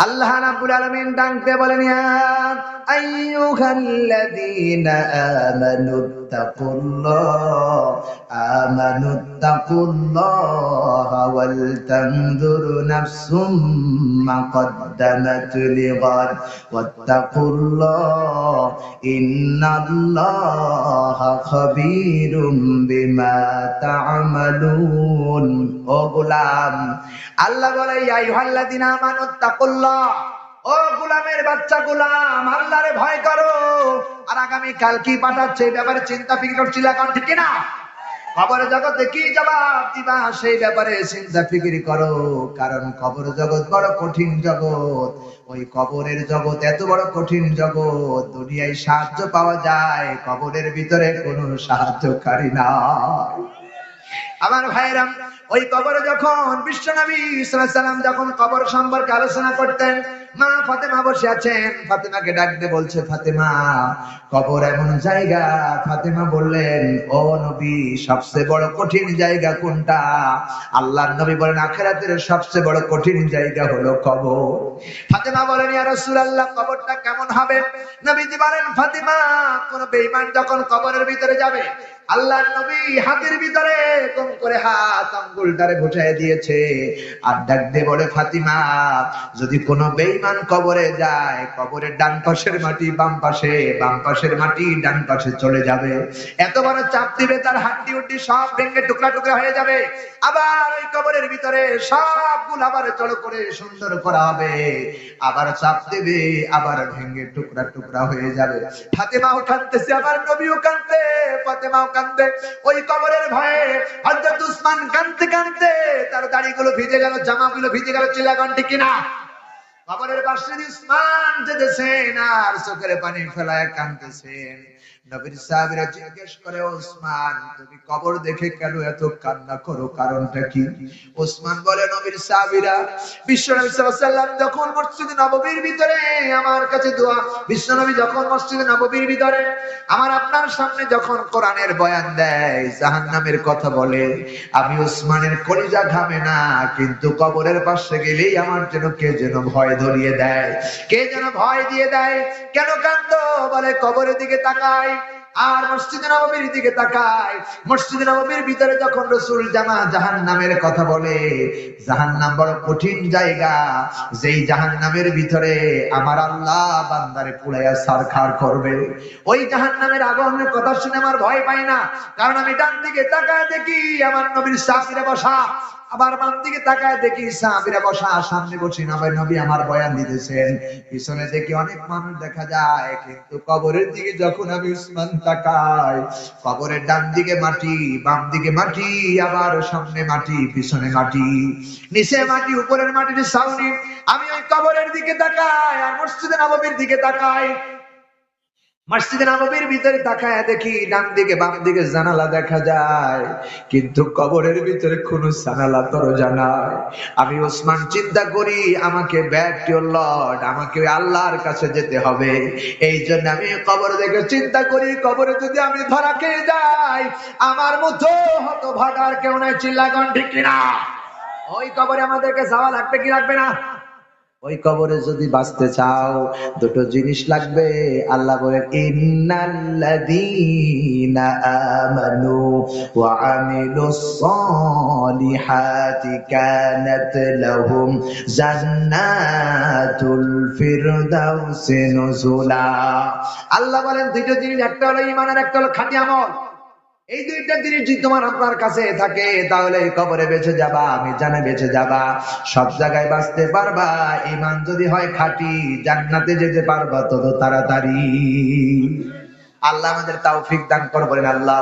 আল্লাহ রাব্বুল আলামিন ডাকতে বলেন, ইয়া আইয়ুহাল্লাযীনা আমানুত্তাকুল্লাহা ওয়াল তানজুর নাফসুম মা কদ্দামাত লিগাদ ওয়াত্তাকুল্লাহ ইন্নাল্লাহা খাবীরুম বিমা তা'মালুন। ও গোলাম, আল্লাহ বলে, ইয়া আইয়ুহাল্লাযীনা আমানুত্তাকুল্লাহ, ও গোলামের বাচ্চা গোলাম, আল্লাহরে ভয় করো। আর আগামী কাল কি পাঠাচ্ছে এই ব্যাপারে চিন্তা ফিকির করছিল এখন, ঠিক না? কবরের জগতে কি জবাব দিবা সেই ব্যাপারে চিন্তা ফিকির করো, কারণ কবর জগৎ বড় কঠিন জগৎ। ওই কবরের জগৎ এত বড় কঠিন জগৎ, দুনিয়ায় সাহায্য পাওয়া যায়, কবরের ভিতরে কোনো সাহায্যকারী নাই। আমার ভাইরাম, ওই কবরে যখন বিশ্বনবী সাল্লাল্লাহু আলাইহি সাল্লাম যখন কবর সম্পর্কে আলোচনা করতেন, মা ফাতেমা বসে আছেন, ফাতেমাকে ডাক দিয়ে বলছে, ফাতেমা, কবর এমন জায়গা। ফাতেমা বললেন, ও নবী, সবচেয়ে বড় কঠিন জায়গা কোনটা? আল্লাহর নবী বলেন, আখিরাতের সবচেয়ে বড় কঠিন জায়গা হলো কবর। ফাতেমা বলেন, ইয়া রাসূলুল্লাহ, কবরটা কেমন হবে? নবীজি বলেন, ফাতেমা, কোন বেঈমান যখন কবরের ভিতরে যাবে, আল্লাহর নবী হাতের ভিতরে কম করে হাত আঙ্গুলটারে ঢুকিয়ে দিয়েছে, আর ডাক দিয়ে বলে, ফাতিমা, যদি কোনো বেঈমান কবরে যায়, কবরের ডান পাশের মাটি বাম পাশে, বাম পাশের মাটি ডান পাশে চলে যাবে। এত বড় চাপ দিবে, তার হাড্ডি উড্ডি সব ভেঙে টুকরা টুকরা হয়ে যাবে। আবার ওই কবরের ভিতরে সবগুলো আবার চড় করে সুন্দর করা হবে, আবার চাপ দেবে, আবার ভেঙে টুকরা টুকরা হয়ে যাবে। ফাতিমাও কাঁদতেছে, আবার নবীও কাঁদতে, ফাতিমাও কাঁদতে। ওই কবরের ভয়ে হযরত উসমান কাঁদতে কাঁদতে তার দাড়িগুলো ভিজে গেল, জামাগুলো ভিজে গেল, চিল্লাগান ঠিক কিনা? কবরের পাশে উসমান যেতেছেন আর চোখের পানি ফেলায় কাঁদতেছেন। নবীর সাহাবীরা জিজ্ঞেস করে, ওসমান, তুমি কবর দেখে কেন এত কান্না করো, কারণটা কি? ওসমান বলে, নবীর সাহাবীরা, বিশ্বনবী সাল্লাল্লাহু আলাইহি ওয়াসাল্লাম যখন মসজিদে নববীর ভিতরে আমার কাছে দোয়া, বিশ্বনবী যখন মসজিদে নববীর ভিতরে আমার আপনার সামনে যখন কোরআনের বয়ান দেয়, জাহান্নামের কথা বলে, আমি ওসমানের কলিজা ঘামে না, কিন্তু কবরের পাশে গেলেই আমার যেন কে যেন ভয় ধরিয়ে দেয়, কে যেন ভয় দিয়ে দেয়। কেন কান্দো? বলে, কবরের দিকে তাকাই আর মসজিদে নববীর দিকে তাকায়। মসজিদে নববীর ভিতরে যখন রাসূল জাহান্নামের কথা বলে, জাহান্নাম বড় কঠিন জায়গা, যেই জাহান্নামের ভিতরে আমার আল্লাহ বান্দারে পুড়াইয়া ছারখার করবে। ওই জাহান্নামের আগুনের কথা শুনে আমার ভয় পাই না, কারণ আমি ডান দিকে তাকায় দেখি আমার নবীর সাহাবীরা বসা, আবার বাম দিকে তাকায় দেখি সাহাবীরা বসা, সামনে বসে নবী আমার বয়ান দিতেছেন, পিছনে দেখি অনেক মানুষ দেখা যায়। কিন্তু কবরের দিকে যখন আমি উসমান তাকাই, কবরের ডান দিকে মাটি, বাম দিকে মাটি, আবার সামনে মাটি, পিছনে মাটি, নিচে মাটি, উপরের মাটির ছাউনি। আমি ওই কবরের দিকে তাকাই আর মসজিদে নববীর দিকে তাকাই। মসজিদে নববীর ভিতরে তাকায় দেখি ডান দিকে বাম দিকে জানালা দেখা যায়, কিন্তু কবরের ভিতরে কোনো জানালা দরজা নাই। আমি ওসমান চিন্তা করি, আমাকে ব্যাক টু ইওর লর্ড, আমাকে আল্লাহর কাছে যেতে হবে। এই জন্য আমি কবর দেখে চিন্তা করি, কবরে যদি আমি ধরা খেয়ে যাই, আমার মতো হতভাগার কেউ নাই, চিল্লাগান ঠিক কিনা? ওই কবরে আমাদেরকে যাওয়া লাগবে কি লাগবে না? ওই কবরে যদি বাঁচতে চাও, দুটো জিনিস লাগবে। আল্লাহ বলেন, ইন্নাল্লাযীনা আমানু ওয়া আমিলুস সালিহাতি কানাত লাহুম জান্নাতুল ফিরদাউসি নুজুলা। আল্লাহ বলেন, দুটো জিনিস, একটা হলো ঈমান আর একটা হলো খাঁটি আমল। এই দুইটা জিনিস যদি তোমার আপনার কাছে থাকে, তাহলে কবরে বেঁচে যাবা, আমি জানে বেঁচে যাবা, সব জায়গায় বাঁচতে পারবা। ঈমান যদি হয় খাঁটি, জান্নাতে যেতে পারবা তত তাড়াতাড়ি। আল্লাহ আমাদের তৌফিক দান করবেন। আল্লাহ